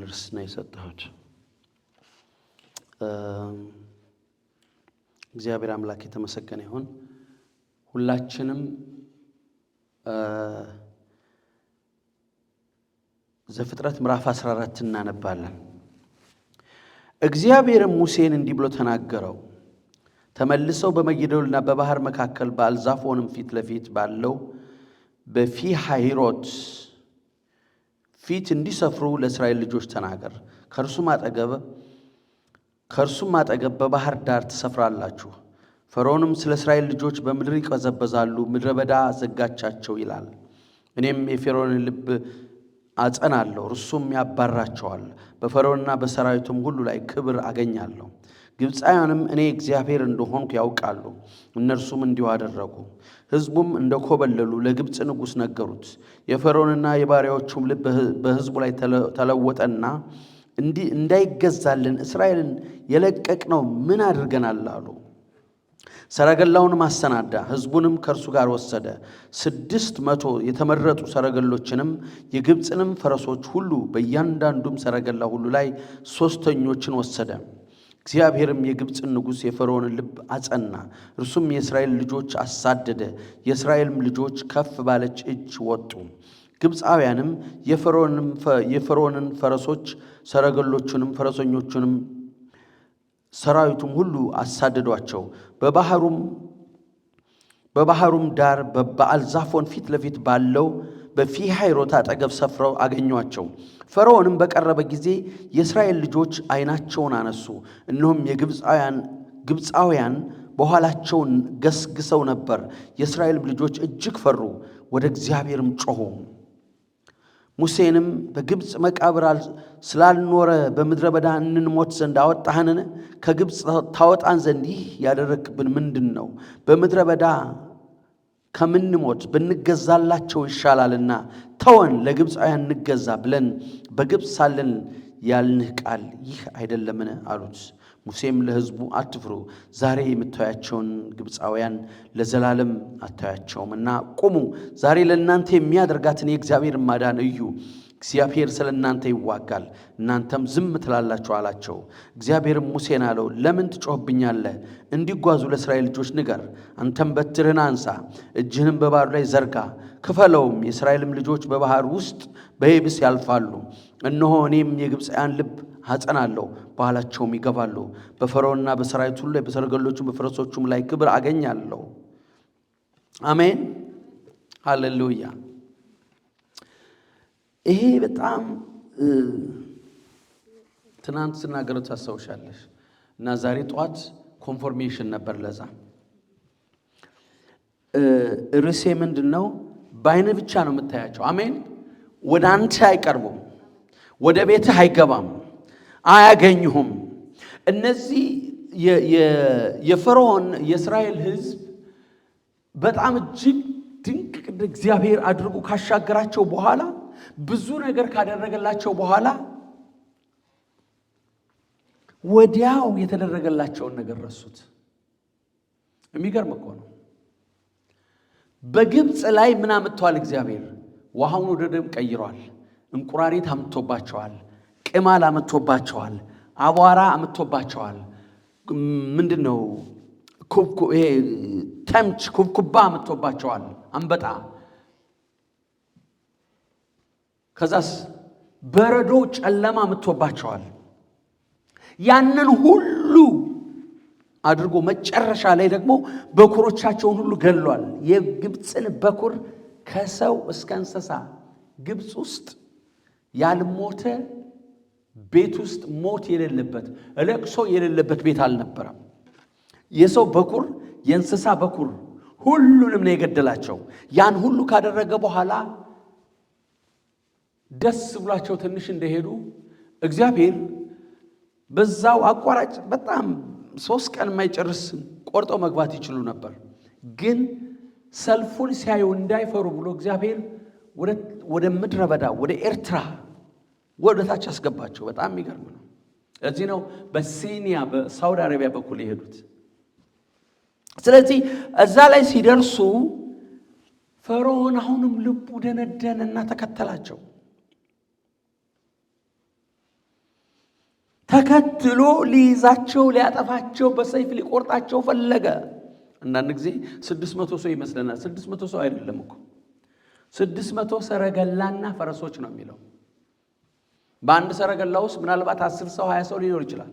ርስና የሰጠሁት እግዚአብሔር አምላክ የተመሰገነ ይሁን። ሁላችንም ዘፍጥረት ምዕራፍ 14 እናነባለን። እግዚአብሔርም ሙሴን እንዲህ ብሎ ተናገረው። ተመልሰው በመጊዶልና በባህር መካከል በአልዛፎንም ፊት ለፊት ባለው በፊሃሂሮት ፊት እንዲሰፍሩ ለእስራኤል ልጆች ተናገር። ከእርሱም አጠገብ በባህር ዳር ትሰፍራላችሁ። ፈርዖንም ስለ እስራኤል ልጆች በምድር ይቅበዘበዛሉ፣ ምድረ በዳ ዘጋቻቸው ይላል። እኔም የፈርዖንን ልብ አጸናለሁ፣ እርሱም ያባራቸዋል። በፈርዖንና በሰራዊቱም ሁሉ ላይ ክብር አገኛለሁ። ግብፃውያንም እኔ እግዚአብሔር እንደሆንኩ ያውቃሉ። እነርሱም እንዲሁ አደረጉ። ሕዝቡም እንደኮበለሉ ለግብፅ ንጉሥ ነገሩት። የፈርዖንና የባሪያዎቹም ልብ በሕዝቡ ላይ ተለወጠና እንዳይገዛልን እስራኤልን የለቀቅነው ምን አድርገናል አሉ። ሰረገላውንም አሰናዳ፣ ሕዝቡንም ከእርሱ ጋር ወሰደ። 600 የተመረጡ ሰረገሎችንም የግብፅንም ፈረሶች ሁሉ በእያንዳንዱም ሰረገላ ሁሉ ላይ 3ኞችን ወሰደ። እግዚአብሔርም የግብፅን ንጉሥ የፈርዖንን ልብ አጸና፣ እርሱም የእስራኤል ልጆች አሳደደ። የእስራኤልም ልጆች ከፍ ባለች እጅ ወጡ። ግብፃውያንም የፈርዖንን ፈረሶች ሰረገሎቹንም ፈረሰኞቹንም ሰራዊቱም ሁሉ አሳደዷቸው። በባህሩም ዳር በአልዛፎን ፊት ለፊት ባለው በፊሃሂሮት አጠገብ ሰፍረው አገኟቸው። ፈርዖንም በቀረበ ጊዜ የእስራኤል ልጆች ዓይናቸውን አነሱ፣ እነሆም ግብፃውያን በኋላቸውን ገስግሰው ነበር። የእስራኤል ልጆች እጅግ ፈሩ፣ ወደ እግዚአብሔርም ጮኹ። ሙሴንም በግብፅ መቃብር ስላልኖረ በምድረ በዳ እንሞት ዘንድ አወጣህንን? ከግብፅ ታወጣን ዘንድ ይህ ያደረግብን ምንድን ነው? በምድረ በዳ ከምንሞት ብንገዛላቸው ይሻላልና ተወን፣ ለግብፃውያን እንገዛ ብለን በግብፅ ሳለን ያልንህ ቃል ይህ አይደለምን? አሉት። ሙሴም ለሕዝቡ አትፍሩ፣ ዛሬ የምታዩአቸውን ግብፃውያን ለዘላለም አታዩአቸውም እና ቁሙ፣ ዛሬ ለእናንተ የሚያደርጋትን የእግዚአብሔርን ማዳን እዩ። እግዚአብሔር ስለ እናንተ ይዋጋል፣ እናንተም ዝም ትላላችሁ አላቸው። እግዚአብሔርም ሙሴን አለው፣ ለምን ትጮህብኛለህ? እንዲጓዙ ለእስራኤል ልጆች ንገር። አንተም በትርህን አንሳ፣ እጅህንም በባሕሩ ላይ ዘርጋ፣ ክፈለውም። የእስራኤልም ልጆች በባሕር ውስጥ በየብስ ያልፋሉ። እነሆ እኔም የግብፃውያን ልብ አጸናለሁ፣ በኋላቸውም ይገባሉ። በፈርዖንና በሰራዊቱ ሁሉ ላይ በሰረገሎቹም በፈረሶቹም ላይ ክብር አገኛለሁ። አሜን፣ ሃሌሉያ። ይሄ በጣም ትናንት ስናገረው ታስታውሻለሽ እና ዛሬ ጠዋት ኮንፎርሜሽን ነበር። ለዛ ርዕሴ ምንድን ነው? በዓይንህ ብቻ ነው የምታያቸው። አሜን። ወደ አንተ አይቀርቡም፣ ወደ ቤትህ አይገባም፣ አያገኙሁም። እነዚህ የፈርዖን የእስራኤል ሕዝብ በጣም እጅግ ድንቅ እግዚአብሔር አድርጎ ካሻገራቸው በኋላ ብዙ ነገር ካደረገላቸው በኋላ ወዲያው የተደረገላቸውን ነገር ረሱት። የሚገርም እኮ ነው። በግብፅ ላይ ምን አምጥቷል እግዚአብሔር? ውሃውን ወደ ደም ቀይሯል። እንቁራሪት አምጥቶባቸዋል። ቅማል አምጥቶባቸዋል። አቧራ አምጥቶባቸዋል። ምንድን ነው ይሄ ተምች ኩብኩባ አምጥቶባቸዋል። አንበጣ። ከዛስ በረዶ ጨለማ አምጥቶባቸዋል። ያንን ሁሉ አድርጎ መጨረሻ ላይ ደግሞ በኩሮቻቸውን ሁሉ ገሏል። የግብፅን በኩር ከሰው እስከ እንስሳ ግብፅ ውስጥ ያልሞተ ቤት ውስጥ ሞት የሌለበት ለቅሶ የሌለበት ቤት አልነበረም። የሰው በኩር የእንስሳ በኩር ሁሉንም ነው የገደላቸው። ያን ሁሉ ካደረገ በኋላ ደስ ብሏቸው ትንሽ እንደሄዱ እግዚአብሔር በዛው አቋራጭ በጣም 3 ቀን የማይጨርስ ቆርጠው መግባት ይችሉ ነበር። ግን ሰልፉን ሲያዩ እንዳይፈሩ ብሎ እግዚአብሔር ወደ ምድረ በዳ ወደ ኤርትራ ወደ ታች አስገባቸው። በጣም የሚገርም ነው። እዚህ ነው በሲኒያ በሳውዲ አረቢያ በኩል የሄዱት። ስለዚህ እዛ ላይ ሲደርሱ ፈርዖን አሁንም ልቡ ደነደነና ተከተላቸው። ተከትሎ ሊይዛቸው ሊያጠፋቸው በሰይፍ ሊቆርጣቸው ፈለገ። አንዳንድ ጊዜ 600 ሰው ይመስለናል። 600 ሰው አይደለም እኮ 600 ሰረገላና ፈረሶች ነው የሚለው። በአንድ ሰረገላ ውስጥ ምናልባት 10 ሰው 20 ሰው ሊኖር ይችላል።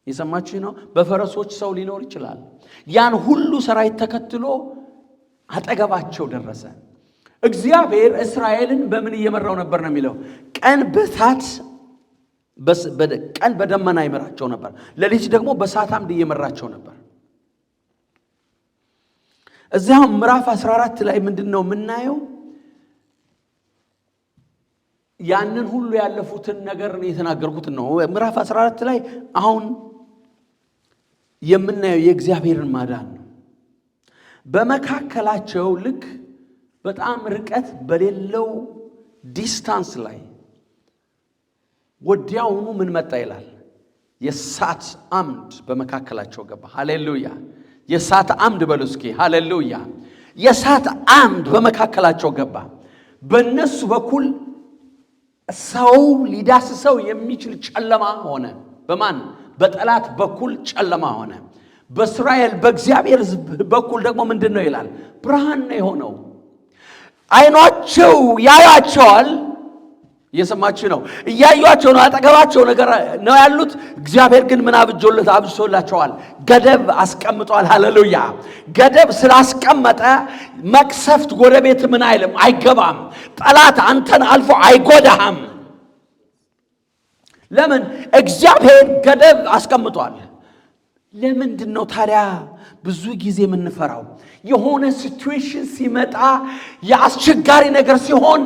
የሰማችሁ ነው። በፈረሶች ሰው ሊኖር ይችላል። ያን ሁሉ ሰራዊት ተከትሎ አጠገባቸው ደረሰ። እግዚአብሔር እስራኤልን በምን እየመራው ነበር ነው የሚለው? ቀን በእሳት ቀን በደመና ይመራቸው ነበር፣ ሌሊት ደግሞ በእሳት አምድ እየመራቸው ነበር። እዚያው ምዕራፍ 14 ላይ ምንድነው የምናየው? ያንን ሁሉ ያለፉትን ነገር የተናገርኩት ነው። ምዕራፍ 14 ላይ አሁን የምናየው የእግዚአብሔርን ማዳን ነው። በመካከላቸው ልክ በጣም ርቀት በሌለው ዲስታንስ ላይ ወዲያውኑ ምን መጣ ይላል? የእሳት አምድ በመካከላቸው ገባ። ሃሌሉያ! የእሳት አምድ በሉ እስኪ ሃሌሉያ! የእሳት አምድ በመካከላቸው ገባ። በእነሱ በኩል ሰው ሊዳስሰው የሚችል ጨለማ ሆነ። በማን? በጠላት በኩል ጨለማ ሆነ። በእስራኤል በእግዚአብሔር በኩል ደግሞ ምንድነው ይላል? ብርሃን ነው የሆነው። አይኖቻቸው ያያቸዋል። እየሰማችሁ ነው። እያዩአቸው ነው። አጠገባቸው ነገር ነው ያሉት። እግዚአብሔር ግን ምን አብጆላቸዋል? ገደብ አስቀምጧል። ሃሌሉያ! ገደብ ስላስቀመጠ መቅሰፍት ጎረቤት ምን አይልም፣ አይገባም። ጠላት አንተን አልፎ አይጎዳህም። ለምን? እግዚአብሔር ገደብ አስቀምጧል። ለምንድን ነው ታዲያ ብዙ ጊዜ የምንፈራው? የሆነ ሲቹዌሽን ሲመጣ፣ የአስቸጋሪ ነገር ሲሆን፣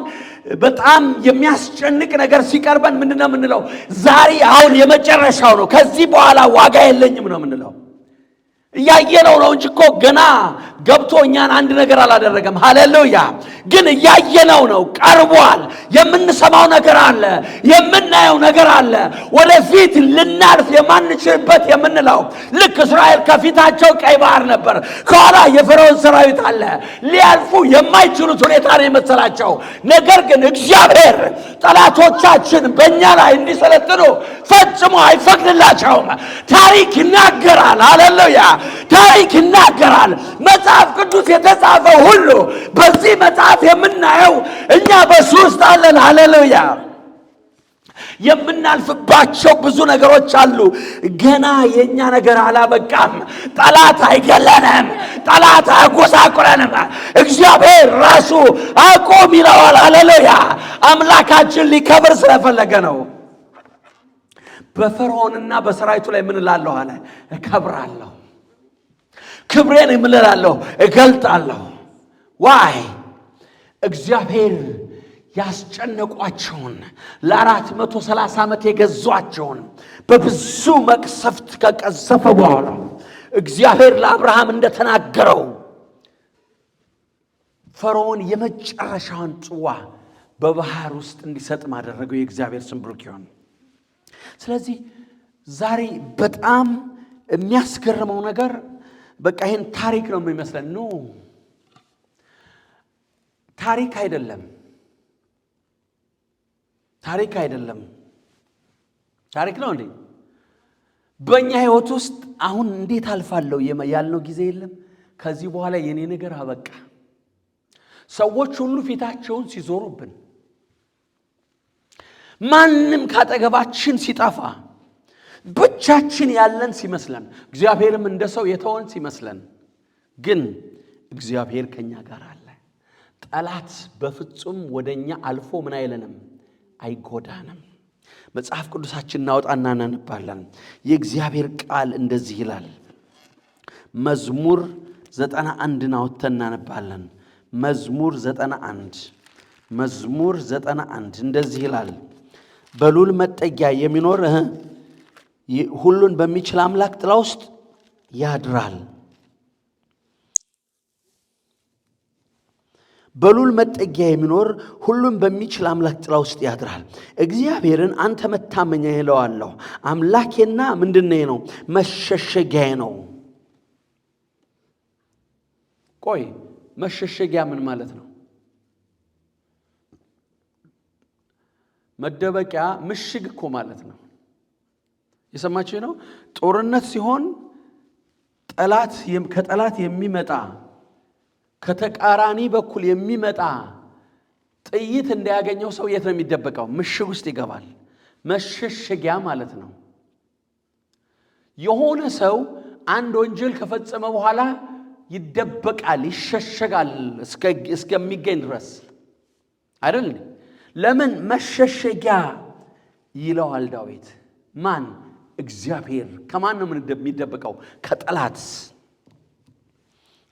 በጣም የሚያስጨንቅ ነገር ሲቀርበን ምንድነው የምንለው? ዛሬ አሁን የመጨረሻው ነው፣ ከዚህ በኋላ ዋጋ የለኝም ነው የምንለው። እያየነው ነው እንጂ እኮ ገና ገብቶ እኛን አንድ ነገር አላደረገም። ሃሌሉያ! ግን እያየነው ነው፣ ቀርቧል። የምንሰማው ነገር አለ፣ የምናየው ነገር አለ። ወደፊት ልናልፍ የማንችልበት የምንለው ልክ እስራኤል ከፊታቸው ቀይ ባህር ነበር፣ ከኋላ የፈርዖን ሰራዊት አለ። ሊያልፉ የማይችሉት ሁኔታ ነው የመሰላቸው። ነገር ግን እግዚአብሔር ጠላቶቻችን በእኛ ላይ እንዲሰለጥኑ ፈጽሞ አይፈቅድላቸውም። ታሪክ ይናገራል። ሃሌሉያ! ታሪክ ይናገራል። መጽሐፍ ቅዱስ የተጻፈው ሁሉ በዚህ መጽሐፍ የምናየው እኛ በሱ ውስጥ አለን። ሃሌሉያ! የምናልፍባቸው ብዙ ነገሮች አሉ። ገና የኛ ነገር አላበቃም። ጠላት አይገለንም፣ ጠላት አያጎሳቁለንም። እግዚአብሔር ራሱ አቆም ይለዋል። ሃሌሉያ! አምላካችን ሊከብር ስለፈለገ ነው። በፈርዖንና በሰራዊቱ ላይ ምን እላለሁ አለ? እከብራለሁ። ክብሬን እምላለሁ፣ እገልጣለሁ። ዋይ እግዚአብሔር ያስጨነቋቸውን ለ430 ዓመት የገዟቸውን በብዙ መቅሰፍት ከቀዘፈ በኋላ እግዚአብሔር ለአብርሃም እንደተናገረው ፈርዖን የመጨረሻውን ጽዋ በባህር ውስጥ እንዲሰጥ ማደረገው። የእግዚአብሔር ስም ብሩክ ይሁን። ስለዚህ ዛሬ በጣም የሚያስገርመው ነገር በቃ ይሄን ታሪክ ነው የሚመስለን። ኖ ታሪክ አይደለም፣ ታሪክ አይደለም። ታሪክ ነው እንዴ? በእኛ ህይወት ውስጥ አሁን እንዴት አልፋለሁ ያልነው ጊዜ የለም። ከዚህ በኋላ የኔ ነገር አበቃ። ሰዎች ሁሉ ፊታቸውን ሲዞሩብን፣ ማንም ካጠገባችን ሲጠፋ፣ ብቻችን ያለን ሲመስለን፣ እግዚአብሔርም እንደ ሰው የተወን ሲመስለን፣ ግን እግዚአብሔር ከኛ ጋር አለ። ጠላት በፍጹም ወደኛ አልፎ ምን አይለንም፣ አይጎዳንም። መጽሐፍ ቅዱሳችን እናወጣና እናነባለን። የእግዚአብሔር ቃል እንደዚህ ይላል። መዝሙር 91 አውጥተን እናነባለን። መዝሙር 91 እንደዚህ ይላል። በልዑል መጠጊያ የሚኖር ሁሉን በሚችል አምላክ ጥላ ውስጥ ያድራል። በልዑል መጠጊያ የሚኖር ሁሉን በሚችል አምላክ ጥላ ውስጥ ያድራል። እግዚአብሔርን አንተ መታመኛዬ እለዋለሁ፣ አምላኬና ምንድነው ነው? መሸሸጊያዬ ነው። ቆይ መሸሸጊያ ምን ማለት ነው? መደበቂያ ምሽግ እኮ ማለት ነው። የሰማችሁ ነው። ጦርነት ሲሆን ከጠላት የሚመጣ ከተቃራኒ በኩል የሚመጣ ጥይት እንዳያገኘው ሰው የት ነው የሚደበቀው? ምሽግ ውስጥ ይገባል። መሸሸጊያ ማለት ነው። የሆነ ሰው አንድ ወንጀል ከፈጸመ በኋላ ይደበቃል፣ ይሸሸጋል እስከሚገኝ ድረስ አይደል? ለምን? መሸሸጊያ ይለዋል ዳዊት። ማን? እግዚአብሔር። ከማን ነው የሚደበቀው? ከጠላት።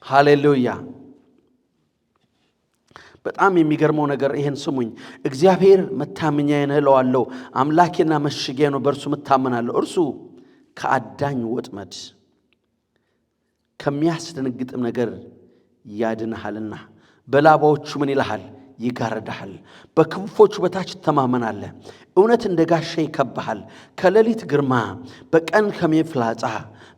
ሃሌሉያ። በጣም የሚገርመው ነገር ይሄን ስሙኝ። እግዚአብሔር መታመኛዬ ነው እለዋለሁ፣ አምላኬና መሸጊያዬ ነው፣ በእርሱ እታመናለሁ። እርሱ ከአዳኝ ወጥመድ ከሚያስደነግጥም ነገር ያድንሃልና በላባዎቹ ምን ይልሃል? ይጋርድሃል። በክንፎቹ በታች ትተማመናለህ። እውነት እንደ ጋሻ ይከብሃል። ከሌሊት ግርማ፣ በቀን ከሚሄድ ፍላጻ፣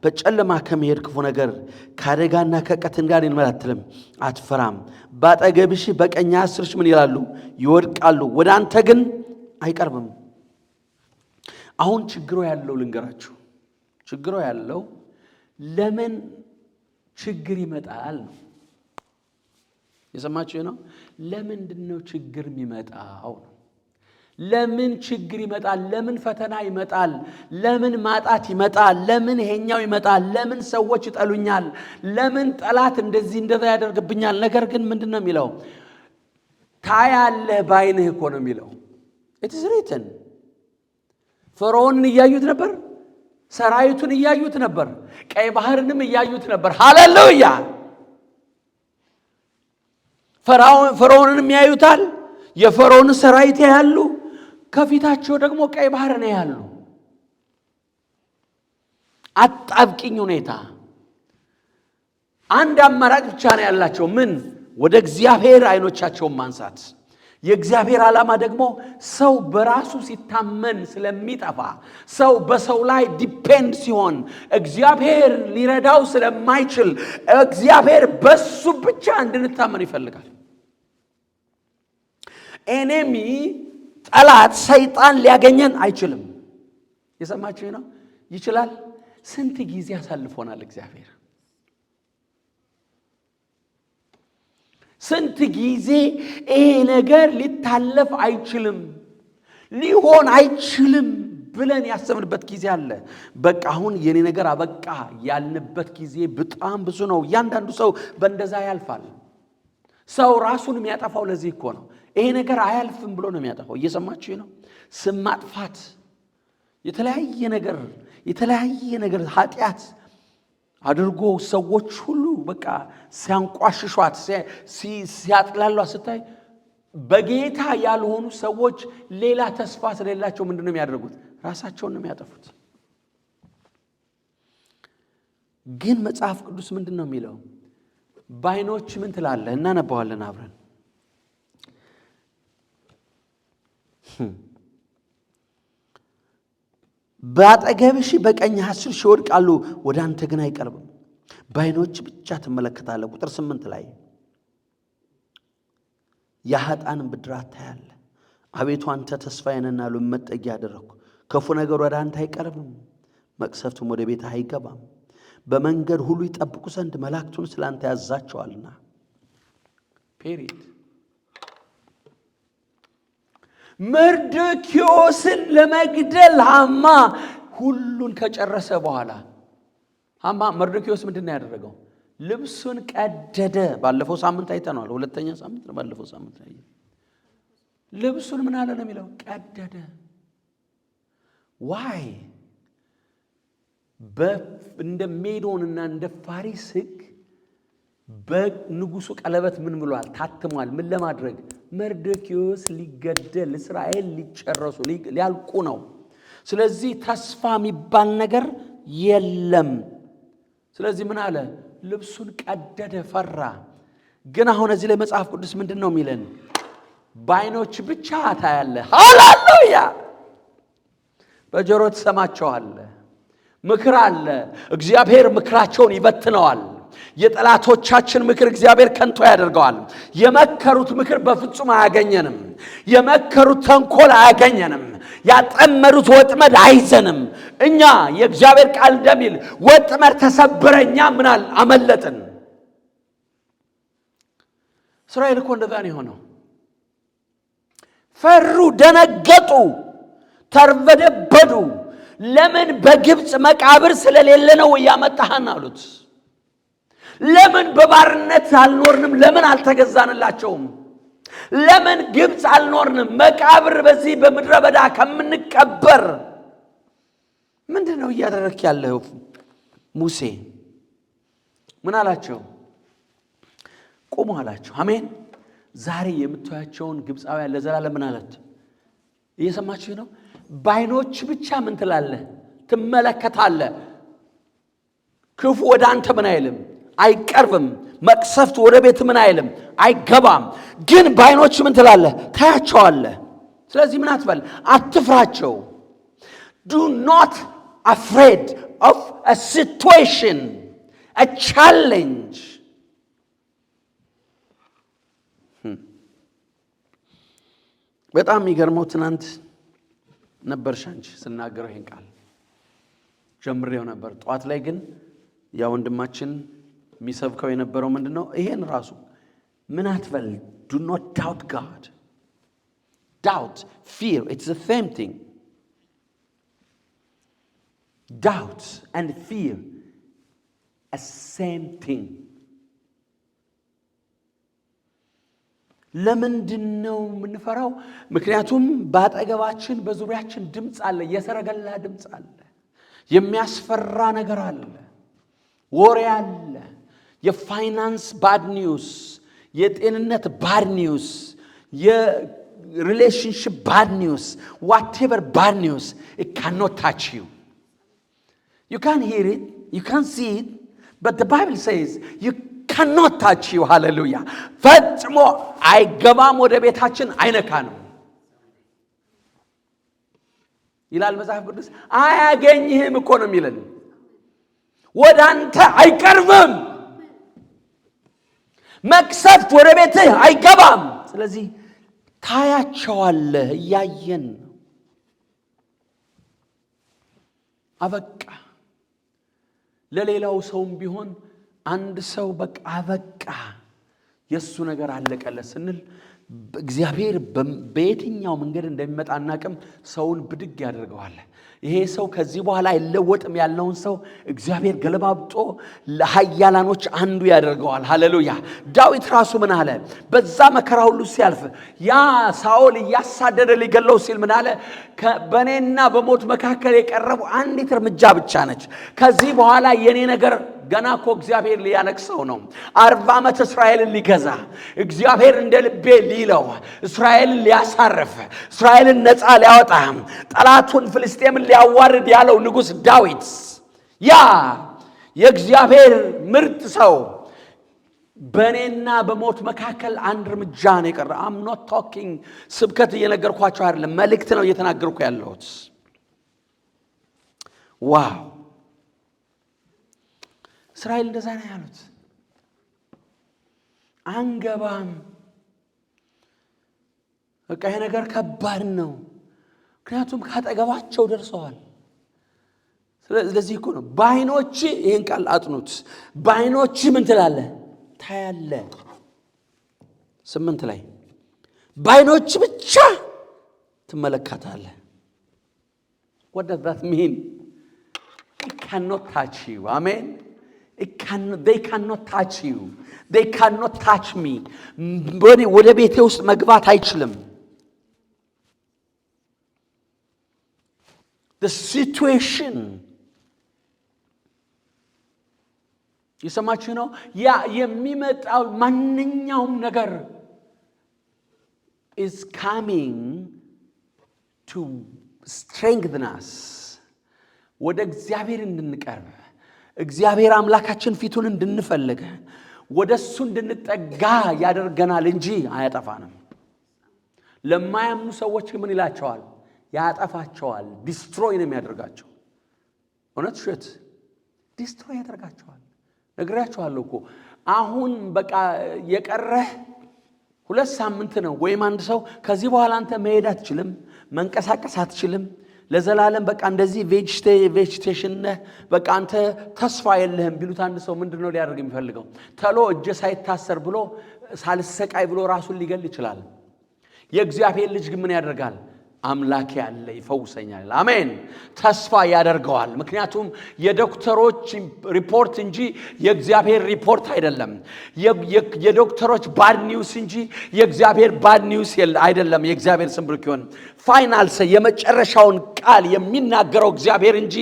በጨለማ ከሚሄድ ክፉ ነገር፣ ከአደጋና ከቀትር ጋር ይመላትልም አትፈራም። ባጠገብሽ በቀኝ 10 ሺህ ምን ይላሉ? ይወድቃሉ፣ ወደ አንተ ግን አይቀርብም። አሁን ችግሩ ያለው ልንገራችሁ። ችግሩ ያለው ለምን ችግር ይመጣል ነው። የሰማችሁ ነው። ለምንድነው ችግር የሚመጣው ነው? ለምን ችግር ይመጣል? ለምን ፈተና ይመጣል? ለምን ማጣት ይመጣል? ለምን ይሄኛው ይመጣል? ለምን ሰዎች ይጠሉኛል? ለምን ጠላት እንደዛ ያደርግብኛል? ነገር ግን ምንድነው የሚለው? ታያለህ ባይንህ እኮ ነው የሚለው። it is written። ፈርዖንን እያዩት ነበር፣ ሰራዊቱን እያዩት ነበር፣ ቀይ ባህርንም እያዩት ነበር። ሃሌሉያ። ፈርዖንንም ያዩታል፣ የፈርዖን ሰራዊት ያያሉ፣ ከፊታቸው ደግሞ ቀይ ባህር ነው ያሉ። አጣብቂኝ ሁኔታ። አንድ አማራጭ ብቻ ነው ያላቸው። ምን? ወደ እግዚአብሔር አይኖቻቸውን ማንሳት። የእግዚአብሔር ዓላማ ደግሞ ሰው በራሱ ሲታመን ስለሚጠፋ፣ ሰው በሰው ላይ ዲፔንድ ሲሆን እግዚአብሔር ሊረዳው ስለማይችል እግዚአብሔር በሱ ብቻ እንድንታመን ይፈልጋል። ኤኔሚ ጠላት ሰይጣን ሊያገኘን አይችልም። የሰማችሁ ነው። ይችላል። ስንት ጊዜ አሳልፎናል እግዚአብሔር። ስንት ጊዜ ይሄ ነገር ሊታለፍ አይችልም፣ ሊሆን አይችልም ብለን ያሰብንበት ጊዜ አለ። በቃ አሁን የኔ ነገር አበቃ ያልንበት ጊዜ በጣም ብዙ ነው። እያንዳንዱ ሰው በእንደዛ ያልፋል። ሰው ራሱን የሚያጠፋው ለዚህ እኮ ነው። ይሄ ነገር አያልፍም ብሎ ነው የሚያጠፋው። እየሰማችሁ ነው። ስም ማጥፋት፣ የተለያየ ነገር ኃጢአት አድርጎ ሰዎች ሁሉ በቃ ሲያንቋሽሿት ሲያጥላሏት ስታይ በጌታ ያልሆኑ ሰዎች ሌላ ተስፋ ስለሌላቸው ምንድነው የሚያደርጉት? ራሳቸውን ነው የሚያጠፉት። ግን መጽሐፍ ቅዱስ ምንድነው የሚለው? ባይኖች ምን ትላለህ? እናነባዋለን አብረን። ባጠገብሽ በቀኝ 10 ሺህ ይወድቃሉ፣ ወደ አንተ ግን አይቀርብም። ባይኖች ብቻ ትመለከታለህ። ቁጥር 8 ላይ የኃጥአንን ብድራት ታያለህ። አቤቱ አንተ ተስፋዬ ነህና መጠጊያ አደረግሁ። ክፉ ነገር ወደ አንተ አይቀርብም፣ መቅሰፍትም ወደ ቤትህ አይገባም። በመንገድ ሁሉ ይጠብቁ ዘንድ መላእክቱን ስላንተ ያዛቸዋልና። ፔሪድ። መርዶክዮስን ለመግደል ሃማ ሁሉን ከጨረሰ በኋላ መርዶክዮስ ምንድነው ያደረገው? ልብሱን ቀደደ። ባለፈው ሳምንት አይተናል። ሁለተኛ ሳምንት ነው። ባለፈው ሳምንት ላይ ልብሱን ምን አለ ነው የሚለው? ቀደደ። ዋይ? እንደ ሜዶንና እንደ ፋሪስ ሕግ በንጉሱ ቀለበት ምን ብሏል? ታትሟል። ምን ለማድረግ? መርዶክዮስ ሊገደል፣ እስራኤል ሊጨረሱ ሊያልቁ ነው። ስለዚህ ተስፋ የሚባል ነገር የለም። ስለዚህ ምን አለ? ልብሱን ቀደደ፣ ፈራ። ግን አሁን እዚህ ላይ መጽሐፍ ቅዱስ ምንድን ነው የሚለን? በዓይኖች ብቻ ታያለህ። ሃሌሉያ! በጆሮ ትሰማቸዋለህ። ምክር አለ። እግዚአብሔር ምክራቸውን ይበትነዋል። የጠላቶቻችን ምክር እግዚአብሔር ከንቱ ያደርገዋል። የመከሩት ምክር በፍጹም አያገኘንም። የመከሩት ተንኮል አያገኘንም። ያጠመዱት ወጥመድ አይዘንም። እኛ የእግዚአብሔር ቃል እንደሚል ወጥመድ ተሰበረ፣ እኛ ምናል አመለጥን። እስራኤል እኮ እንደዛ ነው የሆነው። ፈሩ፣ ደነገጡ፣ ተርበደበዱ። ለምን በግብፅ መቃብር ስለሌለ ነው ያመጣህን አሉት። ለምን በባርነት አልኖርንም? ለምን አልተገዛንላቸውም? ለምን ግብፅ አልኖርንም? መቃብር በዚህ በምድረ በዳ ከምንቀበር ምንድነው እያደረክ ያለው? ሙሴ ምን አላቸው? ቁሙ አላቸው። አሜን። ዛሬ የምታያቸውን ግብፃውያን ለዘላለም ምን አለት? እየሰማችሁ ነው? ባይኖች ብቻ ምን ትላለህ? ትመለከታለህ። ክፉ ወደ አንተ ምን አይልም? አይቀርብም። መቅሰፍት ወደ ቤት ምን አይልም? አይገባም። ግን ባይኖች ምን ትላለህ? ታያቸዋለህ። ስለዚህ ምን አትበል? አትፍራቸው። Do not afraid of a situation, a challenge. በጣም የሚገርመው ትናንት ነበር ሻንቺ ስናገረው ይሄን ቃል ጀምሬው ነበር። ጧት ላይ ግን ያ ወንድማችን የሚሰብከው የነበረው ምንድነው? ይሄን ራሱ ምን አትበል? Do not doubt God. Doubt, fear, it's the same thing. Doubt and fear, a same thing. ለምንድነው የምንፈራው? ምክንያቱም ባጠገባችን በዙሪያችን ድምጽ አለ፣ የሰረገላ ድምጽ አለ፣ የሚያስፈራ ነገር አለ፣ ወሬ አለ፣ የፋይናንስ ባድ ኒውስ፣ የጤንነት ባድ ኒውስ፣ የሪሌሽንሺፕ ባድ ኒውስ, whatever bad news, it cannot touch you. You can't hear it, you can't see it, but the Bible says you cannot touch you. Hallelujah. ፈጽሞ አይገባም፣ ወደ ቤታችን አይነካንም ይላል መጽሐፍ ቅዱስ። አያገኝህም እኮ ነው የሚለን። ወደ አንተ አይቀርብም። መቅሰፍት ወደ ቤትህ አይገባም። ስለዚህ ታያቸዋለህ። እያየን አበቃ። ለሌላው ሰውም ቢሆን አንድ ሰው በቃ አበቃ የሱ ነገር አለቀለ ስንል እግዚአብሔር በየትኛው መንገድ እንደሚመጣ አናቅም። ሰውን ብድግ ያደርገዋል። ይሄ ሰው ከዚህ በኋላ አይለወጥም ያለውን ሰው እግዚአብሔር ገለባብጦ ለኃያላኖች አንዱ ያደርገዋል። ሃሌሉያ። ዳዊት ራሱ ምን አለ? በዛ መከራ ሁሉ ሲያልፍ ያ ሳኦል እያሳደደ ሊገለው ሲል ምን አለ? በእኔና በሞት መካከል የቀረቡ አንዲት እርምጃ ብቻ ነች። ከዚህ በኋላ የኔ ነገር ገና እኮ እግዚአብሔር ሊያነክሰው ነው። 40 ዓመት እስራኤልን ሊገዛ እግዚአብሔር እንደ ልቤ ሊለው እስራኤልን ሊያሳርፍ እስራኤልን ነፃ ሊያወጣ ጠላቱን ፍልስጤምን ሊያዋርድ ያለው ንጉሥ ዳዊት ያ የእግዚአብሔር ምርጥ ሰው በእኔና በሞት መካከል አንድ እርምጃ ነው የቀረ። I'm not talking ስብከት እየነገርኳቸው አይደለም፣ መልእክት ነው እየተናገርኩ ያለሁት። ዋው! እስራኤል እንደዛ ነው ያሉት። አንገባም። በቃ ይሄ ነገር ከባድ ነው። ምክንያቱም ካጠገባቸው ደርሰዋል። ስለዚህ እኮ ነው ባይኖች፣ ይሄን ቃል አጥኑት። ባይኖች ምን ትላለህ? ታያለህ። 8 ላይ ባይኖች ብቻ ትመለከታለህ። what does that mean? It cannot touch you. Amen. They cannot touch you. They cannot touch me. ወደ ቤቴ ውስጥ መግባት አይችልም። The situation ይሰማችሁ ነው። ያ የሚመጣው ማንኛውም ነገር is coming to strengthen us. ወደ እግዚአብሔር እንድንቀርብ እግዚአብሔር አምላካችን ፊቱን እንድንፈልግ ወደሱ እንድንጠጋ ያደርገናል እንጂ አያጠፋንም። ለማያምኑ ሰዎች ምን ይላቸዋል? ያጠፋቸዋል። ዲስትሮይ ነው የሚያደርጋቸው። እውነት ሸት ዲስትሮይ ያደርጋቸዋል። ነግራችኋለሁ እኮ አሁን በቃ የቀረህ 2 ሳምንት ነው ወይም አንድ ሰው ከዚህ በኋላ አንተ መሄድ አትችልም መንቀሳቀስ አትችልም ለዘላለም በቃ እንደዚህ ቬጂቴሽን በቃ አንተ ተስፋ የለህም ቢሉት አንድ ሰው ምንድነው ሊያደርግ የሚፈልገው ተሎ እጄ ሳይታሰር ብሎ ሳልሰቃይ ብሎ ራሱን ሊገል ይችላል የእግዚአብሔር ልጅ ግን ምን ያደርጋል አምላክ ያለ ይፈውሰኛል አሜን ተስፋ ያደርገዋል ምክንያቱም የዶክተሮች ሪፖርት እንጂ የእግዚአብሔር ሪፖርት አይደለም የዶክተሮች ባድ ኒውስ እንጂ የእግዚአብሔር ባድ ኒውስ አይደለም የእግዚአብሔር ስም ብሩክ ይሁን ፋይናል የመጨረሻውን ቃል የሚናገረው እግዚአብሔር እንጂ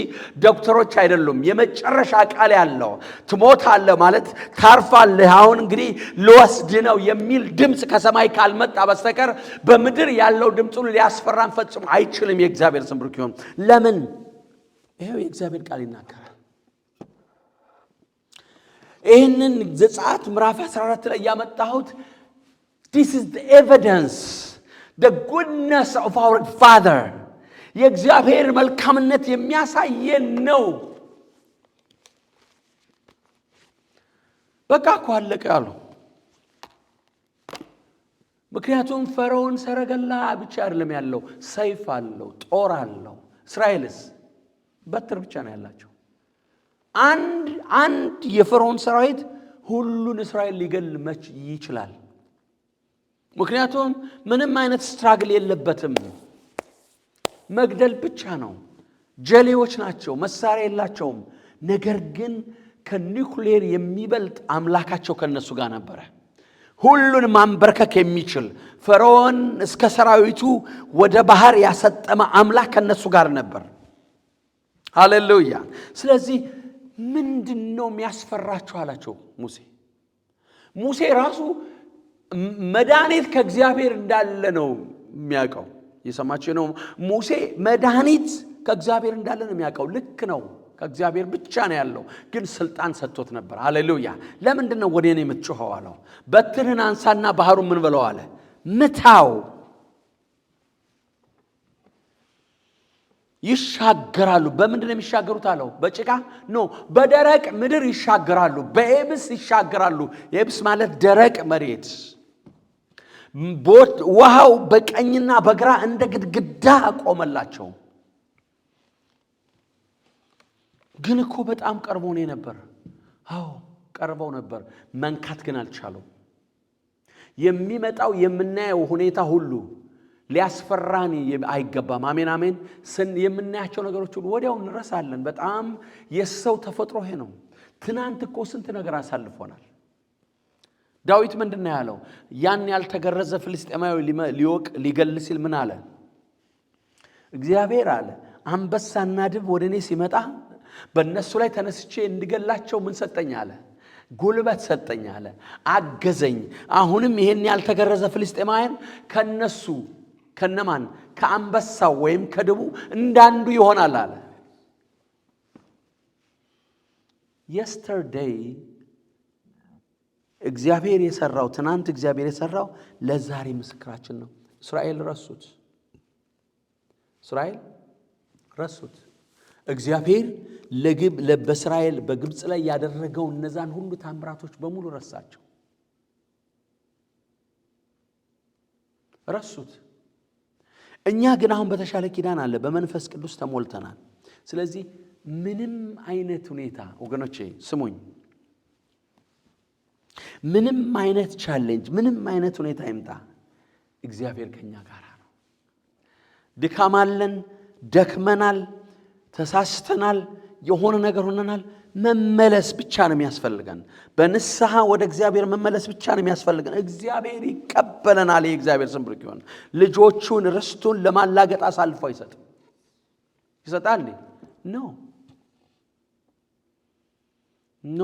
ዶክተሮች አይደሉም የመጨረሻ ቃል ያለው ትሞታለህ ማለት ታርፋለህ አሁን እንግዲህ ልወስድ ነው የሚል ድምጽ ከሰማይ ካልመጣ በስተቀር በምድር ያለው ድምጹን ሊያስፈራን ፈጽሞ አይችልም የእግዚአብሔር ስም ብሩክ ይሁን ለምን ይሄው የእግዚአብሔር ቃል ይናገራል ይሄንን ዘጸአት ምዕራፍ 14 ላይ ያመጣሁት this is the evidence the goodness of our father የእግዚአብሔር መልካምነት የሚያሳየን ነው በቃ እኮ አለቀ ያለው ምክንያቱም ፈርዖን ሰረገላ ብቻ አይደለም ያለው ሰይፍ አለው ጦር አለው እስራኤልስ በትር ብቻ ነው ያላቸው አንድ የፈርዖን ሰራዊት ሁሉን እስራኤል ሊገል መች ይችላል ምክንያቱም ምንም አይነት ስትራግል የለበትም መግደል ብቻ ነው ጀሌዎች ናቸው መሳሪያ የላቸውም ነገር ግን ከኒኩሌር የሚበልጥ አምላካቸው ከነሱ ጋር ነበር ሁሉን ማንበርከክ የሚችል ፈርዖን እስከ ሰራዊቱ ወደ ባህር ያሰጠመ አምላክ ከነሱ ጋር ነበር ሃሌሉያ ስለዚህ ምንድነው የሚያስፈራቸው አላቸው ሙሴ ራሱ መድኃኒት ከእግዚአብሔር እንዳለ ነው የሚያውቀው የሰማችሁ ነው ሙሴ መድኃኒት ከእግዚአብሔር እንዳለ ነው የሚያውቀው ልክ ነው ከእግዚአብሔር ብቻ ነው ያለው ግን ስልጣን ሰጥቶት ነበር ሃሌሉያ ለምንድነው ወደኔ የምትጮኸው አለው በትርህን አንሳና ባህሩን ምን በለው አለ ምታው ይሻገራሉ በምንድነው የሚሻገሩት አለው በጭቃ ነው በደረቅ ምድር ይሻገራሉ በየብስ ይሻገራሉ የብስ ማለት ደረቅ መሬት ውሃው በቀኝና በግራ እንደ ግድግዳ ቆመላቸው ግን እኮ በጣም ቀርበው ነበር አዎ ቀርበው ነበር መንካት ግን አልቻለው የሚመጣው የምናየው ሁኔታ ሁሉ ሊያስፈራን አይገባም አሜን አሜን የምናያቸው ነገሮች ሁሉ ወዲያው እንረሳለን በጣም የሰው ተፈጥሮ ይሄ ነው ትናንት እኮ ስንት ነገር አሳልፎናል ዳዊት ምንድነው ያለው ያን ያልተገረዘ ፍልስጤማዊ ሊገል ሲል ምን አለ እግዚአብሔር አለ አንበሳና ድብ ወደኔ ሲመጣ በእነሱ ላይ ተነስቼ እንድገላቸው ምን ሰጠኝ አለ ጉልበት ሰጠኝ አለ አገዘኝ አሁንም ይሄን ያልተገረዘ ፍልስጤማውያን ከነሱ ከነማን ከአንበሳው ወይም ከድቡ እንዳንዱ ይሆናል አለ yesterday እግዚአብሔር የሰራው ትናንት እግዚአብሔር የሰራው ለዛሬ ምስክራችን ነው እስራኤል ረሱት እግዚአብሔር ለእስራኤል በግብጽ ላይ ያደረገው እነዛን ሁሉ ታምራቶች በሙሉ ረሱት እኛ ግን አሁን በተሻለ ኪዳን አለ በመንፈስ ቅዱስ ተሞልተናል ስለዚህ ምንም አይነት ሁኔታ ወገኖቼ ስሙኝ ምንም አይነት ቻሌንጅ ምንም አይነት ሁኔታ ይምጣ እግዚአብሔር ከኛ ጋር ነው ድካማለን ደክመናል ተሳስተናል የሆነ ነገር ሆነናል መመለስ ብቻ ነው የሚያስፈልገን በንስሐ ወደ እግዚአብሔር መመለስ ብቻ ነው የሚያስፈልገን እግዚአብሔር ይቀበለናል የእግዚአብሔር ስም ብሩክ ይሁን ልጆቹን ርስቱን ለማላገጥ አሳልፎ ይሰጣል ኖ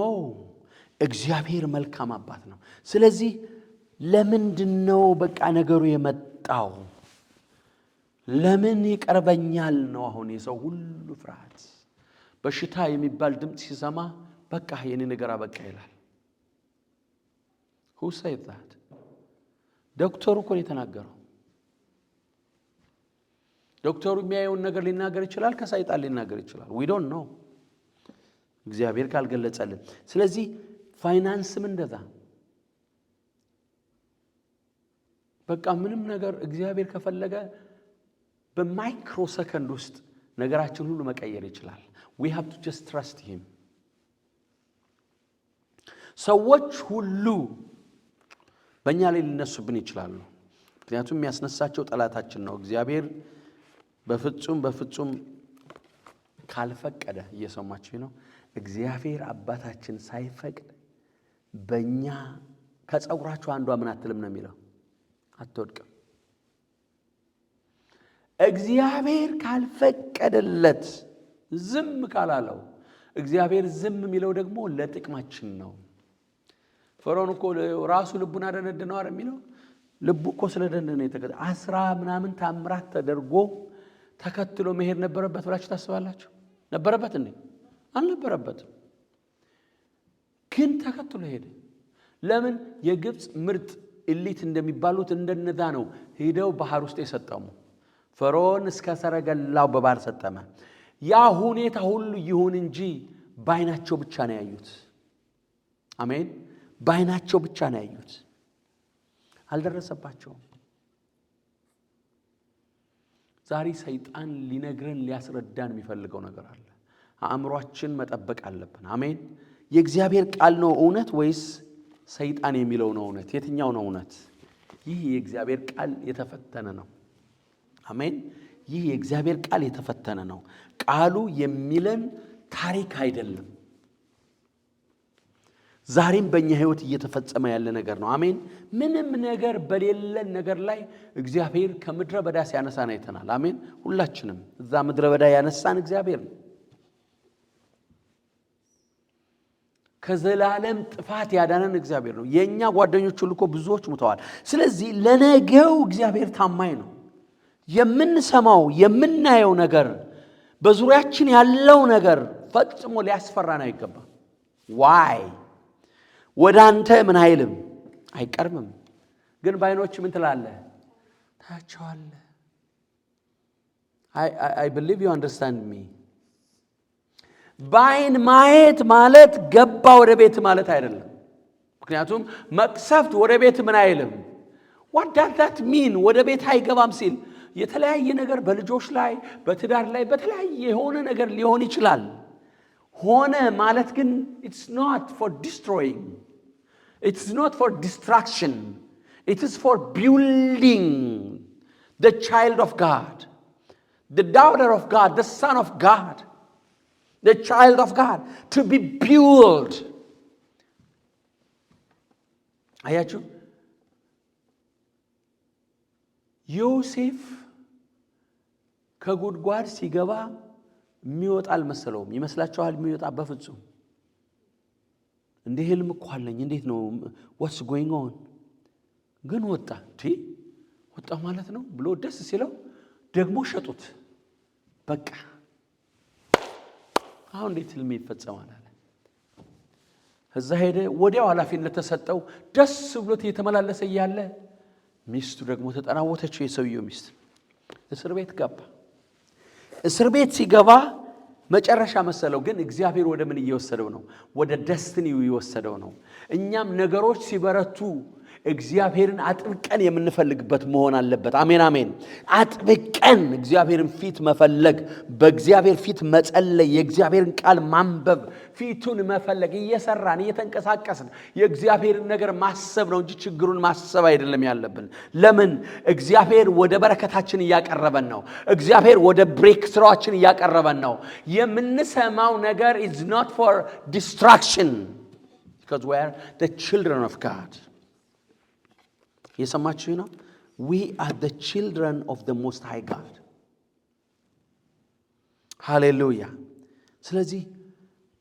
እግዚአብሔር መልካም አባት ነው ስለዚህ ለምንድነው በቃ ነገሩ የመጣው ለምን ይቀርበኛል ነው አሁን የሰው ሁሉ ፍርሃት በሽታ የሚባል ድምጽ ሲሰማ በቃ የኔ ነገር አበቃ ይላል who said that ዶክተሩ እኮ ነው የተናገረው ዶክተሩ የሚያየውን ነገር ሊናገር ይችላል ከሰይጣን ሊናገር ይችላል we don't know እግዚአብሔር ካልገለጸልን። ስለዚህ ፋይናንስም እንደዛ በቃ ምንም ነገር እግዚአብሔር ከፈለገ በማይክሮ ሰከንድ ውስጥ ነገራችን ሁሉ መቀየር ይችላል። we have to just trust him። ሰዎች ሁሉ በእኛ ላይ ሊነሱብን ይችላሉ። ምክንያቱም የሚያስነሳቸው ጠላታችን ነው። እግዚአብሔር በፍጹም ካልፈቀደ እየሰማችሁ ነው። እግዚአብሔር አባታችን ሳይፈቅድ በእኛ ከጸጉራችሁ አንዷ ምን አትልም ነው የሚለው፣ አትወድቅም። እግዚአብሔር ካልፈቀደለት ዝም ካላለው፣ እግዚአብሔር ዝም የሚለው ደግሞ ለጥቅማችን ነው። ፈርዖን እኮ ራሱ ልቡን አደነደነው አይደል የሚለው። ልቡ እኮ ስለደነነ የተከተ 10 ምናምን ታምራት ተደርጎ ተከትሎ መሄድ ነበረበት ብላችሁ ታስባላችሁ? ነበረበት እንዴ? አልነበረበትም። ግን ተከትሎ ሄደ። ለምን? የግብጽ ምርጥ ኢሊት እንደሚባሉት እንደነዛ ነው ሄደው ባህር ውስጥ የሰጠሙ። ፈርዖን እስከ ሰረገላው በባህር ሰጠመ። ያ ሁኔታ ሁሉ ይሁን እንጂ ባይናቸው ብቻ ነው ያዩት። አሜን። ባይናቸው ብቻ ነው ያዩት፣ አልደረሰባቸውም። ዛሬ ሰይጣን ሊነግረን ሊያስረዳን የሚፈልገው ነገር አለ። አእምሮአችን መጠበቅ አለብን። አሜን። የእግዚአብሔር ቃል ነው እውነት ወይስ ሰይጣን የሚለው ነው እውነት? የትኛው ነው እውነት? ይህ የእግዚአብሔር ቃል የተፈተነ ነው። አሜን። ይህ የእግዚአብሔር ቃል የተፈተነ ነው። ቃሉ የሚለን ታሪክ አይደለም። ዛሬም በእኛ ህይወት እየተፈጸመ ያለ ነገር ነው። አሜን። ምንም ነገር በሌለን ነገር ላይ እግዚአብሔር ከምድረ በዳ ሲያነሳን አይተናል። አሜን። ሁላችንም እዛ ምድረ በዳ ያነሳን እግዚአብሔር ነው። ከዘላለም ጥፋት ያዳነን እግዚአብሔር ነው። የኛ ጓደኞች ሁሉ እኮ ብዙዎች ሙተዋል። ስለዚህ ለነገው እግዚአብሔር ታማኝ ነው። የምንሰማው የምናየው ነገር በዙሪያችን ያለው ነገር ፈጽሞ ሊያስፈራን አይገባም። ዋይ ወደ አንተ ምን አይልም አይቀርምም። ግን ባይኖች ምን ትላለህ? ታያቸዋለህ። I believe you understand me። ባይን ማየት ማለት ገባ ወደ ቤት ማለት አይደለም። ምክንያቱም መቅሰፍት ወደ ቤት ምን አይልም። what does that mean? ወደ ቤት አይገባም ሲል የተለያየ ነገር በልጆች ላይ በትዳር ላይ በተለያየ የሆነ ነገር ሊሆን ይችላል። ሆነ ማለት ግን it's not for destroying, it's not for destruction, it is for building the child of God, the daughter of God, the son of God, the child of God, to be built. አያችሁ ዮሴፍ ከጉድጓድ ሲገባ የሚወጣ አልመሰለውም። ይመስላችኋል የሚወጣ? በፍጹም እንደ ህልም እኮ አለኝ እንዴት ነው what's going on? ግን ወጣ ማለት ነው ብሎ ደስ ሲለው ደግሞ ሸጡት። በቃ አሁን እንዴት ህልም ይፈጸማል አለ። እዛ ሄደ። ወዲያው ኃላፊነት ተሰጠው። ደስ ብሎት እየተመላለሰ እያለ ሚስቱ ደግሞ ተጠናወተችው። የሰውየው ሚስት እስር ቤት ገባ። እስር ቤት ሲገባ መጨረሻ መሰለው። ግን እግዚአብሔር ወደ ምን እየወሰደው ነው? ወደ ደስቲኒው እየወሰደው ነው። እኛም ነገሮች ሲበረቱ እግዚአብሔርን አጥብቀን የምንፈልግበት መሆን አለበት። አሜን አሜን። አጥብቀን እግዚአብሔርን ፊት መፈለግ፣ በእግዚአብሔር ፊት መጸለይ፣ የእግዚአብሔርን ቃል ማንበብ፣ ፊቱን መፈለግ፣ እየሰራን እየተንቀሳቀስን የእግዚአብሔርን ነገር ማሰብ ነው እንጂ ችግሩን ማሰብ አይደለም ያለብን። ለምን? እግዚአብሔር ወደ በረከታችን እያቀረበን ነው። እግዚአብሔር ወደ ብሬክ ስራችን እያቀረበን ነው። የምንሰማው ነገር is not for distraction, because we are the children of God. የሰማችሁ ነው? we are the children of the most high God. ሃሌሉያ። ስለዚህ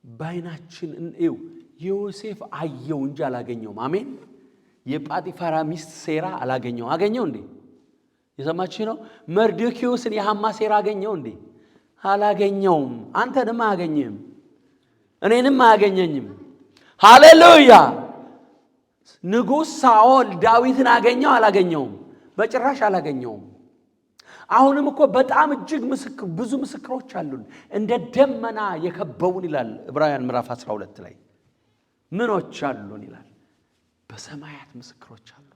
ባይናችን እንየው። ዮሴፍ አየው እንጂ አላገኘውም። አሜን። የጳጢፋራ ሚስት ሴራ አላገኘው። አገኘው እንዴ? የሰማችሁ ነው? መርዶክዮስን የሐማ ሴራ አገኘው እንዴ? አላገኘውም። አንተንም አያገኝም፣ እኔንም አያገኘኝም። ሃሌሉያ። ንጉሥ ሳኦል ዳዊትን አገኘው? አላገኘውም? በጭራሽ አላገኘውም። አሁንም እኮ በጣም እጅግ ብዙ ምስክሮች አሉን እንደ ደመና የከበቡን ይላል ዕብራውያን ምዕራፍ 12 ላይ ምኖች አሉን ይላል በሰማያት ምስክሮች አሉን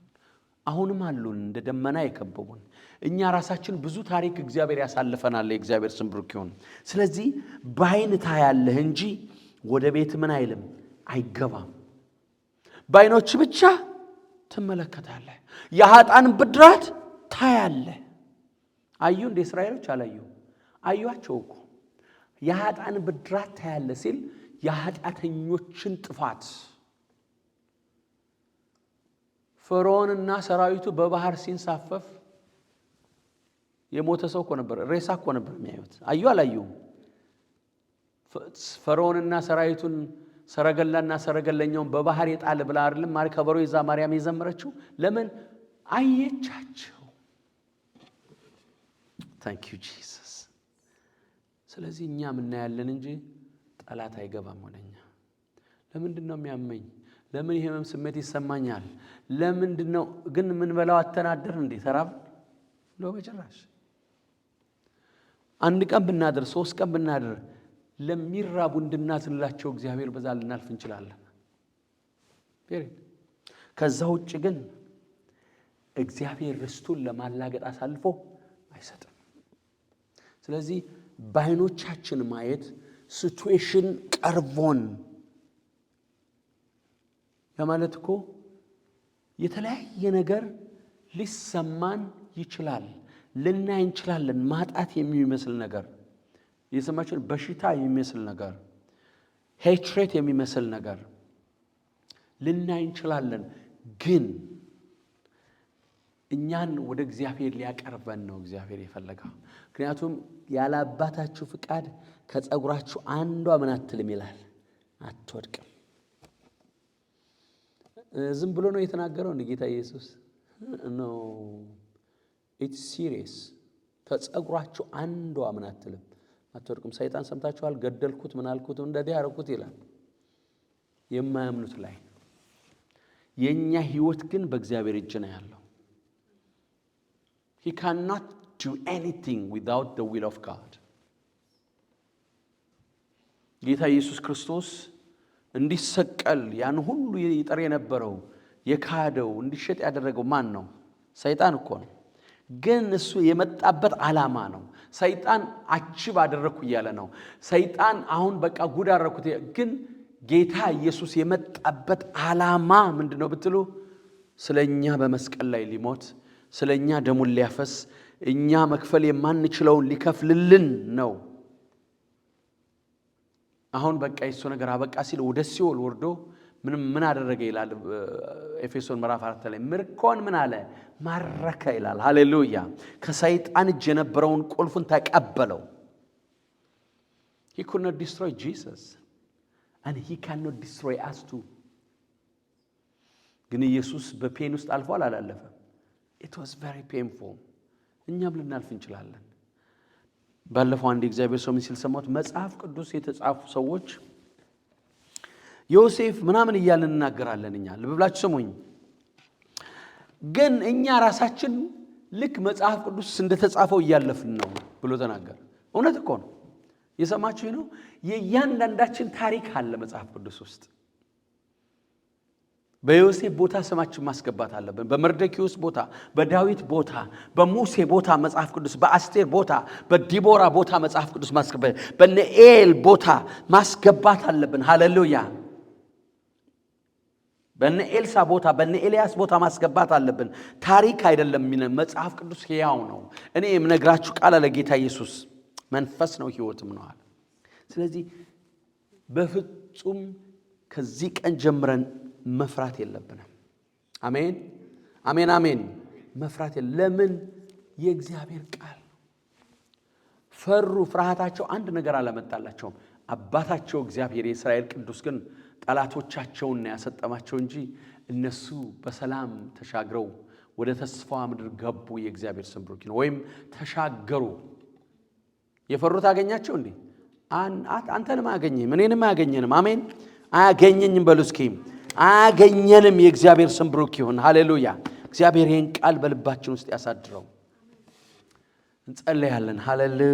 አሁንም አሉን እንደ ደመና የከበቡን እኛ ራሳችን ብዙ ታሪክ እግዚአብሔር ያሳልፈናል የእግዚአብሔር ስም ብሩክ ይሁን ስለዚህ በአይን ታያለህ እንጂ ወደ ቤት ምን አይልም አይገባም በአይኖች ብቻ ትመለከታለህ የኃጥአን ብድራት ታያለህ አዩ እንደ እስራኤሎች አላዩ አዩአቸው እኮ የኃጥአን ብድራት ታያለህ ሲል የኃጢአተኞችን ጥፋት ፈርዖንና ሰራዊቱ በባህር ሲንሳፈፍ የሞተ ሰው እኮ ነበር ሬሳ እኮ ነበር የሚያዩት አዩ አላዩ ፈርዖንና ሰራዊቱን ሰረገላና ሰረገለኛውን በባህር የጣለ ብላ አይደለም ከበሮ ይዛ ማርያም የዘመረችው ለምን አየቻቸው Thank you Jesus ስለዚህ እኛ ምን እናያለን እንጂ ጠላት አይገባም ወደኛ ለምንድነው የሚያመኝ ለምን ይሄም ስሜት ይሰማኛል ለምንድነው ግን ምን በላው አተናደር እንዴ ተራብ ነው በጭራሽ አንድ ቀን ብናደር 3 ቀን ብናደር ለሚራቡ እንድናዝንላቸው እግዚአብሔር በዛ ልናልፍ እንችላለን ከዛ ውጭ ግን እግዚአብሔር ርስቱን ለማላገጥ አሳልፎ አይሰጥም ስለዚህ በአይኖቻችን ማየት ሲቹዌሽን ቀርቦን ለማለት እኮ የተለያየ ነገር ሊሰማን ይችላል ልናይ እንችላለን ማጣት የሚመስል ነገር የሰማችን በሽታ የሚመስል ነገር ሄትሬት የሚመስል ነገር ልናይ እንችላለን ግን እኛን ወደ እግዚአብሔር ሊያቀርበን ነው እግዚአብሔር የፈለገው ምክንያቱም ያለ አባታችሁ ፍቃድ ከጸጉራችሁ አንዷ ምን አትልም ይላል አትወድቅም ዝም ብሎ ነው የተናገረው እንደ ጌታ ኢየሱስ no it's serious ከጸጉራችሁ አንዷ ምን አትልም አትወድቅም ሰይጣን ሰምታችኋል ገደልኩት ምን አልኩት እንደዚህ አረኩት ይላል የማያምኑት ላይ የኛ ህይወት ግን በእግዚአብሔር እጅ ነው ያለው He cannot do anything without the will of God. ጌታ ኢየሱስ ክርስቶስ እንዲሰቀል ያን ሁሉ ይጠር የነበረው የካደው እንዲሸጥ ያደረገው ማን ነው? ሰይጣን እኮ ነው። ግን እሱ የመጣበት ዓላማ ነው። ሰይጣን አቺቭ አደረኩ እያለ ነው። ሰይጣን አሁን በቃ ጉድ አደረኩት ግን ጌታ ኢየሱስ የመጣበት ዓላማ ምንድነው ብትሉ ስለኛ በመስቀል ላይ ሊሞት ስለኛ ደሙን ሊያፈስ እኛ መክፈል የማንችለውን ሊከፍልልን ነው። አሁን በቃ እሱ ነገር አበቃ ሲል ወደ ሲኦል ወርዶ ምን አደረገ ይላል ኤፌሶን ምዕራፍ 4 ላይ ምርኮን ምን አለ ማረከ ይላል ሃሌሉያ ከሰይጣን እጅ የነበረውን ቁልፉን ተቀበለው He could not destroy Jesus and he cannot destroy us too ግን ኢየሱስ በፔን ውስጥ አልፏል አላለፈም It was very painful እኛም ልናልፍ እንችላለን ባለፈው አንድ እግዚአብሔር ሰው ምን ሲል ሰማሁት መጽሐፍ ቅዱስ የተጻፉ ሰዎች ዮሴፍ ምናምን ይያልን እናገራለን እኛ ልብላችሁ ስሙኝ ግን እኛ ራሳችን ልክ መጽሐፍ ቅዱስ እንደተጻፈው ይያለፍን ነው ብሎ ተናገረ እውነት እኮ ነው የሰማችሁ ነው የእያንዳንዳችን ታሪክ አለ መጽሐፍ ቅዱስ ውስጥ በዮሴፍ ቦታ ስማችን ማስገባት አለብን በመርደኪዮስ ቦታ በዳዊት ቦታ በሙሴ ቦታ መጽሐፍ ቅዱስ በአስቴር ቦታ በዲቦራ ቦታ መጽሐፍ ቅዱስ ማስገባት በነኤል ቦታ ማስገባት አለብን ሃሌሉያ በነኤልሳ ቦታ በነኤልያስ ቦታ ማስገባት አለብን ታሪክ አይደለም መጽሐፍ ቅዱስ ሕያው ነው እኔ የምነግራችሁ ቃል ለጌታ ኢየሱስ መንፈስ ነው ሕይወትም ነው አለ ስለዚህ በፍጹም ከዚህ ቀን ጀምረን መፍራት የለብንም አሜን አሜን አሜን መፍራት ለምን የእግዚአብሔር ቃል ፈሩ ፍርሃታቸው አንድ ነገር አላመጣላቸው አባታቸው እግዚአብሔር የእስራኤል ቅዱስ ግን ጠላቶቻቸውን ያሰጠማቸው እንጂ እነሱ በሰላም ተሻግረው ወደ ተስፋው ምድር ገቡ የእግዚአብሔር ስም ብሩክ ነው ወይም ተሻገሩ የፈሩት አገኛቸው እንዴ አንተንም አገኘኝ እኔንም አገኘንም አሜን አገኘኝም በሉስኪ አገኘንም የእግዚአብሔር ስም ብሩክ ይሁን ሃሌሉያ እግዚአብሔር ይሄን ቃል በልባችን ውስጥ ያሳድረው እንጸልያለን። ሃሌሉያ